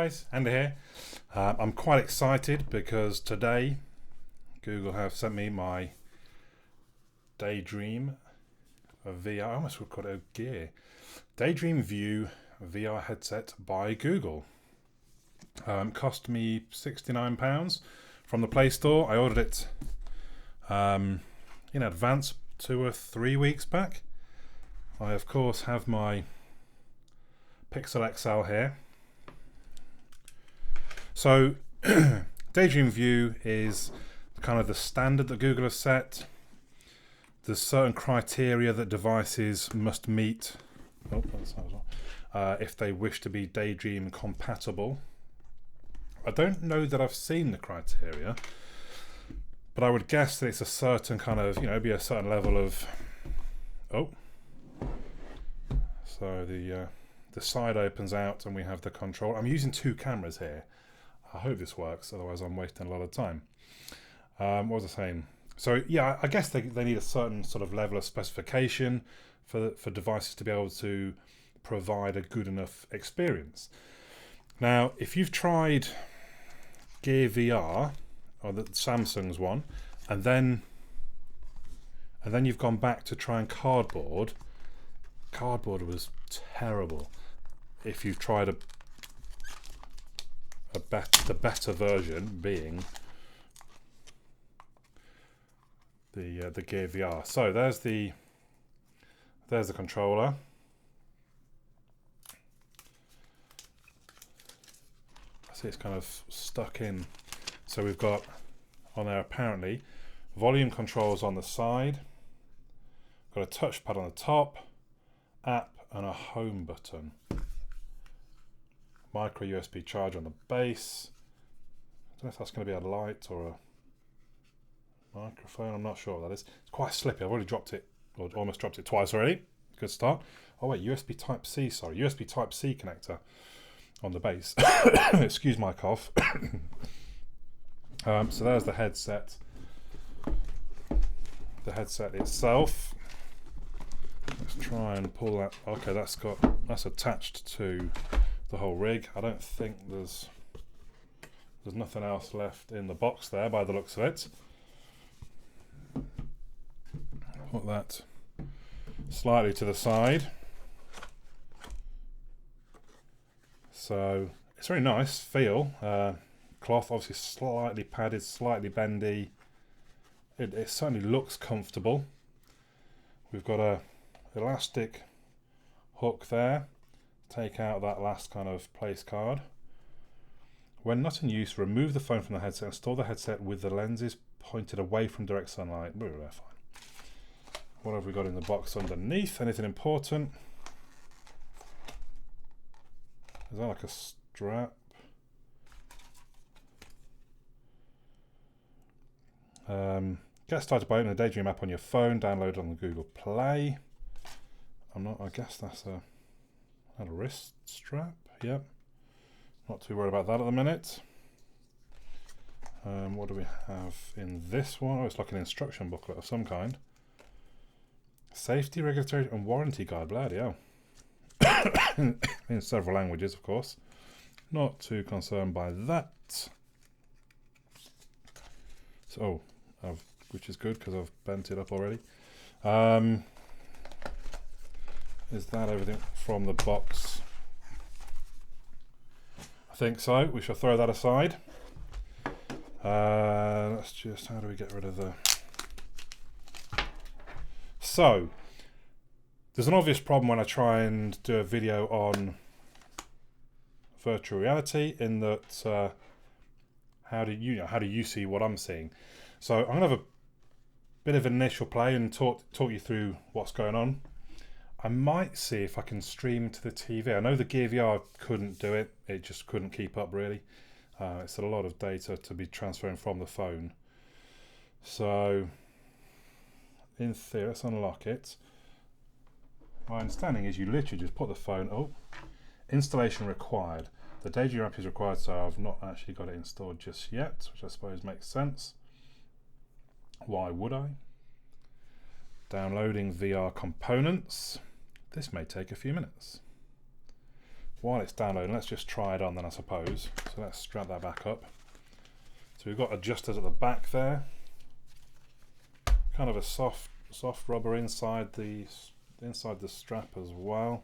guys, Andy here. I'm quite excited because today Google have sent me my Daydream VR, I almost would call it a gear. Daydream View VR headset by Google. Cost me £69 from the Play Store. I ordered it in advance 2 or 3 weeks back. I of course have my Pixel XL here. So Daydream View is kind of the standard that Google has set. There's certain criteria that devices must meet if they wish to be Daydream compatible. I don't know that I've seen the criteria, but I would guess that it's a certain kind of, be a certain level of. So the side opens out and we have the control. I'm using 2 cameras here. I hope this works, otherwise I'm wasting a lot of time. What was I saying? So yeah, I guess they need a certain sort of level of specification for devices to be able to provide a good enough experience. Now, if you've tried Gear VR, or the Samsung's one, and then you've gone back to try and Cardboard was terrible. If you've tried the better version being the Gear VR. So there's the controller. I see it's kind of stuck in. So we've got on there apparently volume controls on the side, got a touchpad on the top, app and a home button. Micro USB charger on the base. I don't know if that's going to be a light or a microphone. I'm not sure what that is. It's quite slippy. I've already dropped it, or almost dropped it twice already. Good start. Oh wait, USB Type-C, sorry. USB Type-C connector on the base. Excuse my cough. So there's the headset. The headset itself. Let's try and pull that. Okay, that's attached to the whole rig. I don't think there's nothing else left in the box there by the looks of it. Put that slightly to the side. So it's very nice feel. Cloth obviously slightly padded, slightly bendy. It certainly looks comfortable. We've got a elastic hook there. Take out that last kind of place card. When not in use, remove the phone from the headset and store the headset with the lenses pointed away from direct sunlight. Fine. What have we got in the box underneath? Anything important? Is that like a strap? Get started by opening the Daydream app on your phone. Download on the Google Play. I guess that's a wrist strap. Yep. Not too worried about that at the minute. What do we have in this one? Oh, it's like an instruction booklet of some kind. Safety, regulatory and warranty guide. Bloody hell. In several languages, of course. Not too concerned by that. So, which is good because I've bent it up already. Is that everything from the box? I think so. We shall throw that aside. Let's just, how do we get rid of the... So, there's an obvious problem when I try and do a video on virtual reality in that how do you see what I'm seeing? So I'm gonna have a bit of initial play and talk you through what's going on. I might see if I can stream to the TV. I know the Gear VR couldn't do it. It just couldn't keep up really. It's a lot of data to be transferring from the phone. So in theory, let's unlock it. My understanding is you literally just put the phone, installation required. The Daydream app is required, so I've not actually got it installed just yet, which I suppose makes sense. Why would I? Downloading VR components. This may take a few minutes. while it's downloading, let's just try it on then, I suppose. So let's strap that back up. So we've got adjusters at the back there. Kind of a soft rubber inside the strap as well.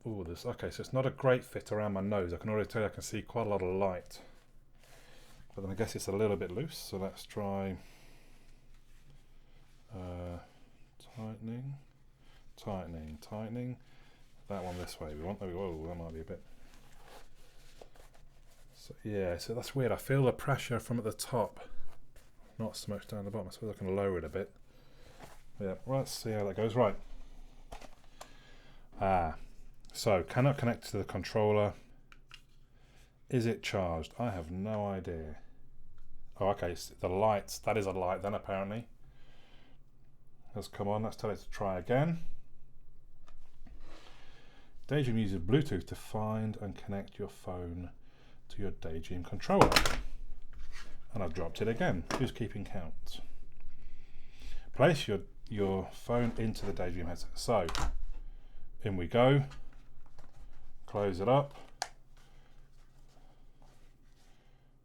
Oh, this, okay, so it's not a great fit around my nose. I can already tell you I can see quite a lot of light. But then I guess it's a little bit loose, so let's try tightening. That one this way. Whoa, that might be a bit. So yeah, so that's weird. I feel the pressure from at the top, not so much down the bottom. I suppose I can lower it a bit. Yeah, let's see how that goes. Right. So cannot connect to the controller. Is it charged? I have no idea. Oh, okay, so the lights, that is a light then apparently. Let's come on, let's tell it to try again. Daydream uses Bluetooth to find and connect your phone to your Daydream controller. And I've dropped it again. Who's keeping count? Place your phone into the Daydream headset. So, in we go. Close it up.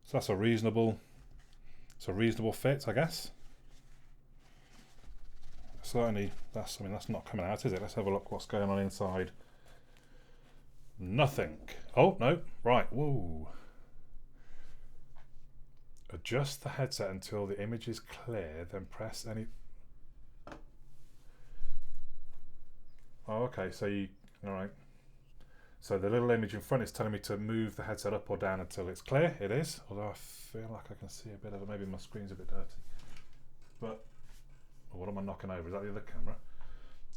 So that's a reasonable fit, I guess. Certainly, that's not coming out, is it? Let's have a look what's going on inside. Nothing. Oh, no. Right. Whoa. Adjust the headset until the image is clear, then press any... Oh, okay. So all right. So the little image in front is telling me to move the headset up or down until it's clear. It is, although I feel like I can see a bit of it. Maybe my screen's a bit dirty. But what am I knocking over? Is that the other camera?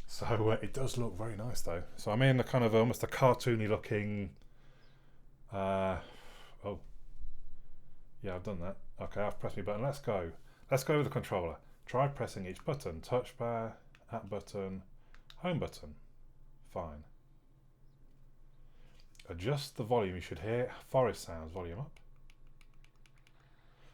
So it does look very nice though. So I'm in a kind of almost a cartoony looking. Oh, yeah, I've done that. Okay, I've pressed my button. Let's go. Let's go with the controller. Try pressing each button. Touch bar, app button, home button. Fine. Adjust the volume. You should hear forest sounds. Volume up.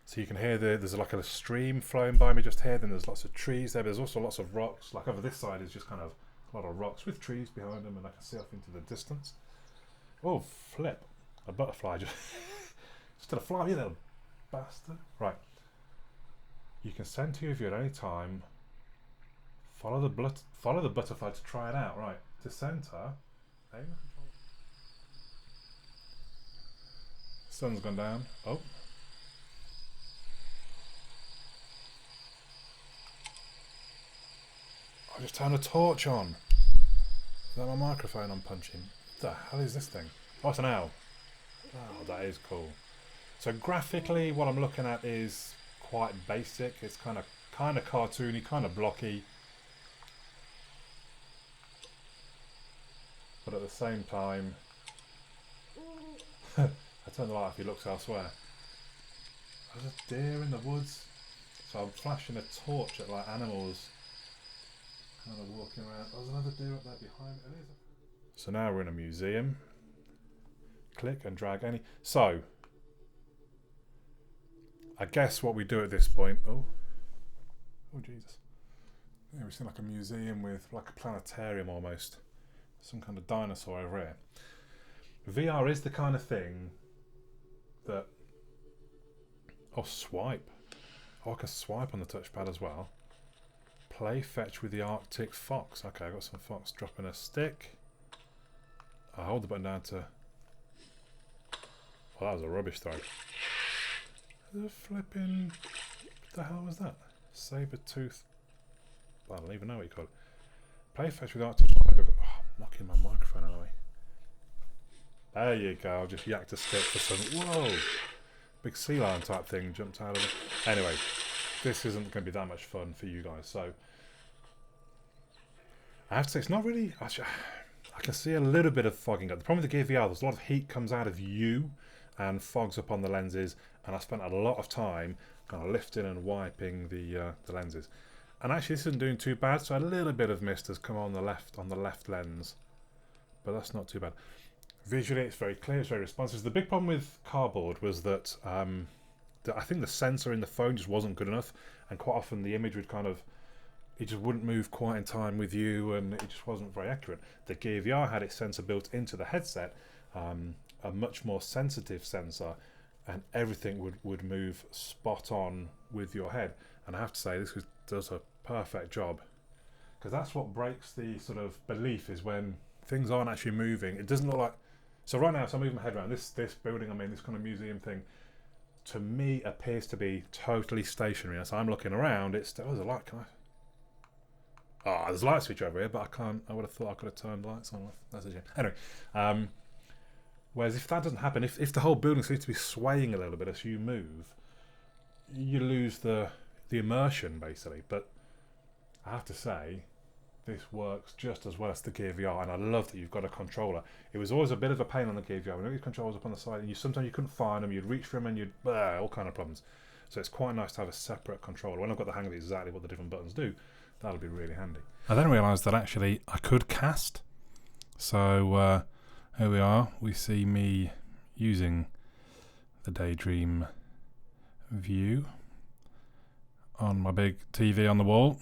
So you can hear there's like a stream flowing by me just here. Then there's lots of trees there. But there's also lots of rocks. Like over this side is just kind of a lot of rocks with trees behind them, and I can see off into the distance. Oh, flip! A butterfly just did a fly, you little bastard. Right. You can send to your view at any time. Follow the butterfly to try it out. Right. To center. Sun's gone down. Oh. I just turned a torch on. Is that my microphone I'm punching? What the hell is this thing? Oh, it's an owl. Oh, that is cool. So graphically, what I'm looking at is quite basic. It's kind of cartoony, kind of blocky. But at the same time, I turn the light off, he looks elsewhere. There's a deer in the woods. So I'm flashing a torch at like animals kind of walking around. There's another deer up there behind me. So now we're in a museum. Click and drag any. So I guess what we do at this point. Oh Jesus. Yeah, we see like a museum with like a planetarium almost. Some kind of dinosaur over here. VR is the kind of thing that... Oh, swipe. Oh, I can swipe on the touchpad as well. Play fetch with the Arctic fox. Okay, I've got some fox dropping a stick. I hold the button down to... Well, that was a rubbish throw. The flipping... What the hell was that? Saber-tooth... I don't even know what you call it. Play fetch with Arctic fox. Oh, I'm knocking my microphone out of the way. There you go, I've just yacked a stick for some... Whoa! Big sea lion type thing jumped out of it. Anyway, this isn't going to be that much fun for you guys, so... I have to say, it's not really... I can see a little bit of fogging up. The problem with the Gear VR, there's a lot of heat comes out of you and fogs up on the lenses, and I spent a lot of time kind of lifting and wiping the lenses. And actually this isn't doing too bad, so a little bit of mist has come on the left lens. But that's not too bad. Visually, it's very clear, it's very responsive. The big problem with cardboard was that I think the sensor in the phone just wasn't good enough, and quite often the image would kind of, it just wouldn't move quite in time with you, and it just wasn't very accurate. The Gear VR had its sensor built into the headset, a much more sensitive sensor, and everything would move spot on with your head. And I have to say, this does a perfect job, because that's what breaks the sort of belief, is when things aren't actually moving. It doesn't look like. So right now, so I'm moving my head around this building. I mean, this kind of museum thing, to me appears to be totally stationary. So I'm looking around. It's there's a light. Can I? Oh, there's a light switch over here, but I can't. I would have thought I could have turned the lights on. That's a shame. Anyway, whereas if that doesn't happen, if the whole building seems to be swaying a little bit as you move, you lose the immersion basically. But I have to say, this works just as well as the Gear VR, and I love that you've got a controller. It was always a bit of a pain on the Gear VR. When you had controllers up on the side, and sometimes you couldn't find them, you'd reach for them and you'd all kind of problems. So it's quite nice to have a separate controller. When I've got the hang of exactly what the different buttons do, that'll be really handy. I then realised that actually I could cast. So here we are. We see me using the Daydream view on my big TV on the wall.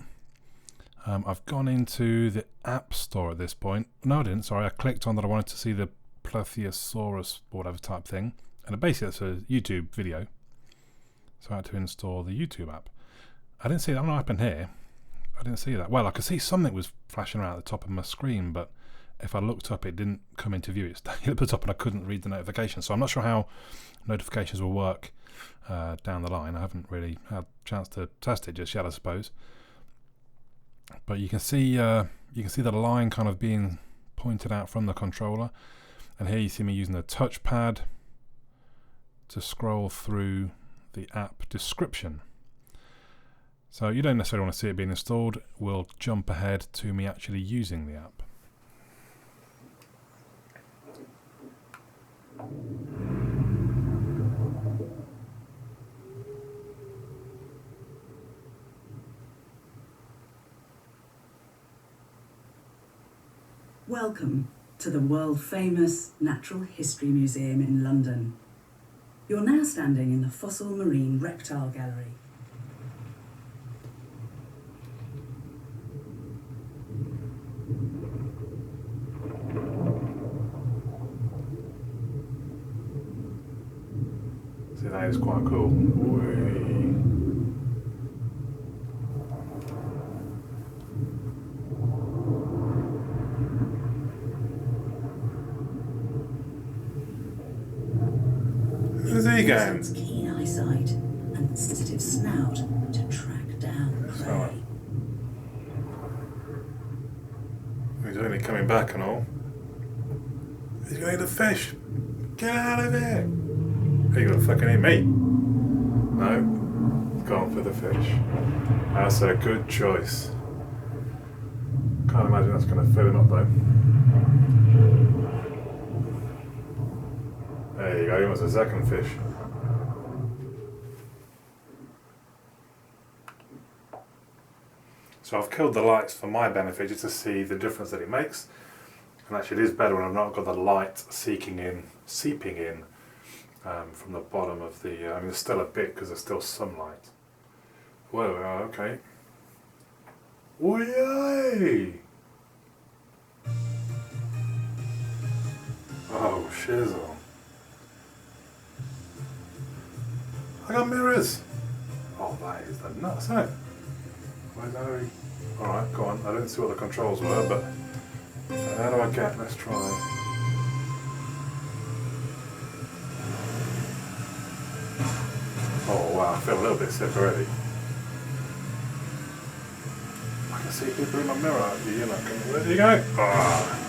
I've gone into the App Store at this point. No, I didn't. Sorry, I clicked on that I wanted to see the Plesiosaurus or whatever type thing. And basically it's a YouTube video. So I had to install the YouTube app. I didn't see that. I don't know what happened here. I didn't see that. Well, I could see something was flashing around at the top of my screen, but if I looked up, it didn't come into view. It stayed at the top and I couldn't read the notifications. So I'm not sure how notifications will work down the line. I haven't really had a chance to test it just yet, I suppose. But you can see the line kind of being pointed out from the controller, and here you see me using the touchpad to scroll through the app description. So you don't necessarily want to see it being installed. We'll jump ahead to me actually using the app. Welcome to the world-famous Natural History Museum in London. You're now standing in the Fossil Marine Reptile Gallery. See, that is quite cool. Whee. Where's he going? Its keen eyesight and sensitive snout to track down prey. He's only coming back and all. He's going to eat the fish. Get out of here! Are you gonna fucking eat me? No, gone for the fish. That's a good choice. Can't imagine that's gonna fill him up though. There you go, he wants a second fish. So I've killed the lights for my benefit just to see the difference that it makes. And actually it is better when I've not got the light seeping in from the bottom of the, I mean there's still a bit because there's still some light. Well, okay. Whee! Oh, shizzle. I got mirrors! Oh, that is the nuts, isn't it? Where's Harry? Alright, go on. I didn't see what the controls were, but how do I get? Let's try. Oh wow, I feel a little bit sick already. I can see people in my mirror. You're not going to. Where do you go? Ah.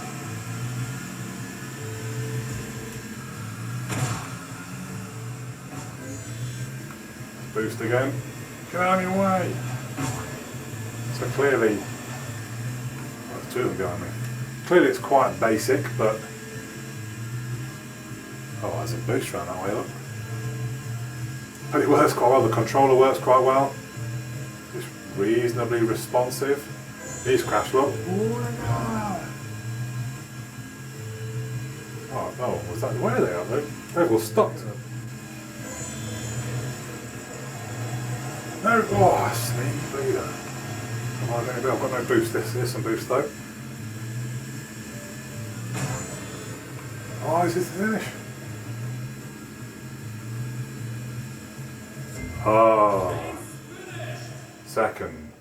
Boost again. Get out of your way. So clearly, well, there's two of them behind me. Clearly it's quite basic, but oh, there's a boost around that way, look. But it works quite well, the controller works quite well. It's reasonably responsive. He's crashed, look. Oh no, was that where they are though? They've all stopped. No, oh, snake bleeder. I've got no boost. There's some boost though. Oh, is this the finish? Oh, second.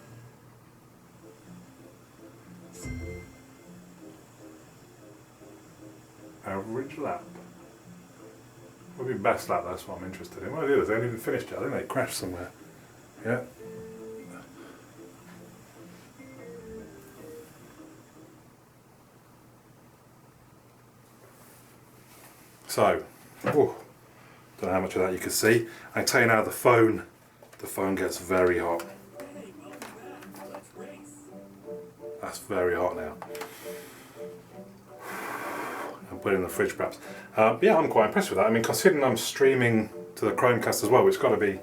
Average lap. What would be best lap? That's what I'm interested in. What are the others? They haven't even finished yet. I think they crashed somewhere. Yeah. So, don't know how much of that you can see. I tell you now, the phone gets very hot. That's very hot now. I'll put it in the fridge perhaps. But yeah, I'm quite impressed with that. I mean, considering I'm streaming to the Chromecast as well, which got to be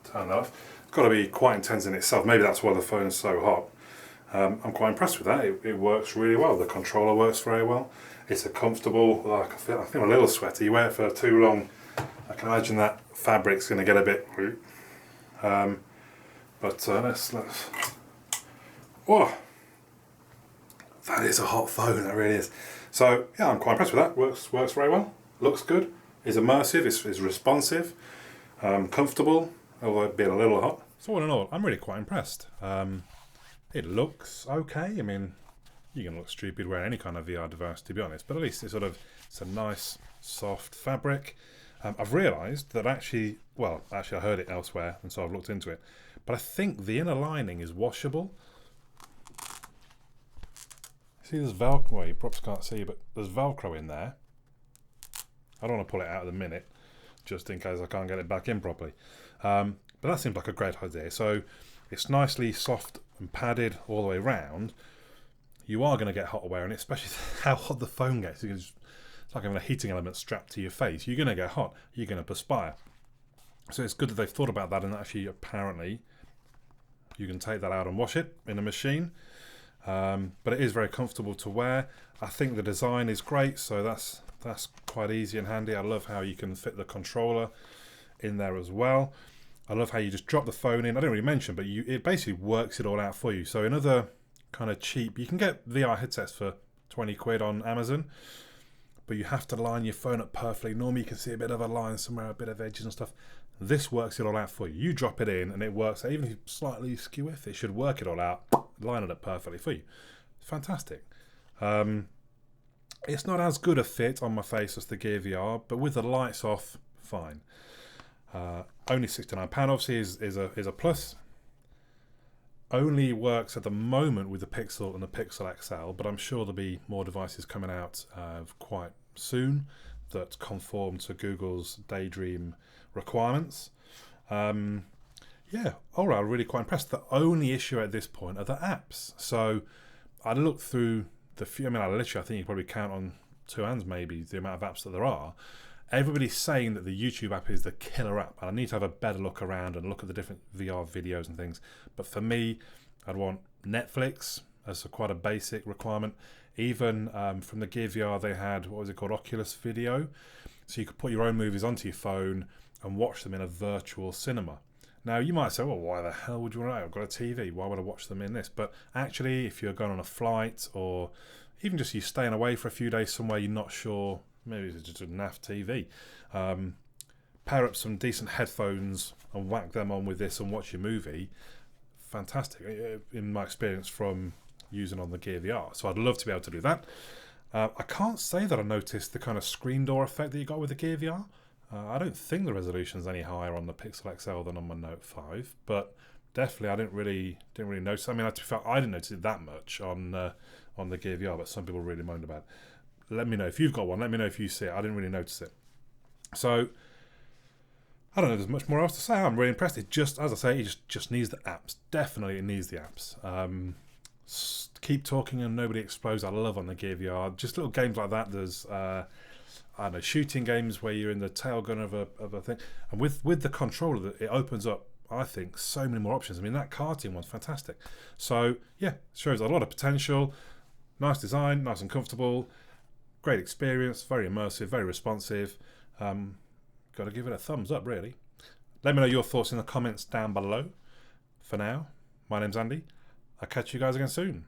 turned off. It's got to be quite intense in itself. Maybe that's why the phone's so hot. I'm quite impressed with that. It works really well. The controller works very well. It's a comfortable. Like I feel a little sweaty. You wear it for too long, I can imagine that fabric's going to get a bit. But let's. Oh, that is a hot phone. That really is. So yeah, I'm quite impressed with that. Works very well. Looks good. Is immersive. It's responsive. Comfortable. Although it being a little hot. So all in all, I'm really quite impressed. It looks okay. I mean, you can look stupid wearing any kind of VR device, to be honest. But at least it's a nice, soft fabric. I've realised that actually I heard it elsewhere, and so I've looked into it. But I think the inner lining is washable. See, there's Velcro. Well, you perhaps can't see, but there's Velcro in there. I don't want to pull it out at the minute, just in case I can't get it back in properly. But that seems like a great idea. So it's nicely soft and padded all the way round. You are going to get hot wearing it, especially how hot the phone gets. It's like having a heating element strapped to your face. You're going to get hot. You're going to perspire. So it's good that they've thought about that, and actually apparently you can take that out and wash it in a machine. But it is very comfortable to wear. I think the design is great, so that's quite easy and handy. I love how you can fit the controller in there as well. I love how you just drop the phone in. I didn't really mention, but it basically works it all out for you. So in other kind of cheap, you can get VR headsets for 20 quid on Amazon, but you have to line your phone up perfectly. Normally you can see a bit of a line somewhere, a bit of edges and stuff. This works it all out for you. You drop it in and it works. Even if you slightly skew it should work it all out, line it up perfectly for you. Fantastic. It's not as good a fit on my face as the Gear VR, but with the lights off, fine. Only £69 obviously is a plus. Only works at the moment with the Pixel and the Pixel XL, but I'm sure there'll be more devices coming out quite soon that conform to Google's Daydream requirements. Yeah, alright, I'm really quite impressed. The only issue at this point are the apps. So I looked through the few, I think you probably count on two hands maybe the amount of apps that there are. Everybody's saying that the YouTube app is the killer app, and I need to have a better look around and look at the different VR videos and things. But for me, I'd want Netflix as quite a basic requirement. Even from the Gear VR, they had, what was it called, Oculus Video. So you could put your own movies onto your phone and watch them in a virtual cinema. Now, you might say, well, why the hell would you want to know? I've got a TV. Why would I watch them in this? But actually, if you're going on a flight or even just you're staying away for a few days somewhere you're not sure, maybe it's just a naff TV, pair up some decent headphones and whack them on with this and watch your movie. Fantastic, in my experience from using on the Gear VR. So I'd love to be able to do that. I can't say that I noticed the kind of screen door effect that you got with the Gear VR. I don't think the resolution's any higher on the Pixel XL than on my Note 5, but definitely I didn't really notice. I mean, to be fair, I didn't notice it that much on the Gear VR, but some people really moaned about it. Let me know if you've got one. Let me know if you see it. I didn't really notice it. So I don't know. There's much more else to say. I'm really impressed. It just, as I say, it just needs the apps. Definitely, it needs the apps. Keep talking and nobody explodes. I love on the Gear VR. Just little games like that. There's I don't know, shooting games where you're in the tail gun of a thing, and with the controller, it opens up, I think, so many more options. I mean, that karting one's fantastic. So yeah, shows a lot of potential. Nice design, nice and comfortable, great experience, very immersive, very responsive. Got to give it a thumbs up, really. Let me know your thoughts in the comments down below. for now, my name's Andy. I'll catch you guys again soon.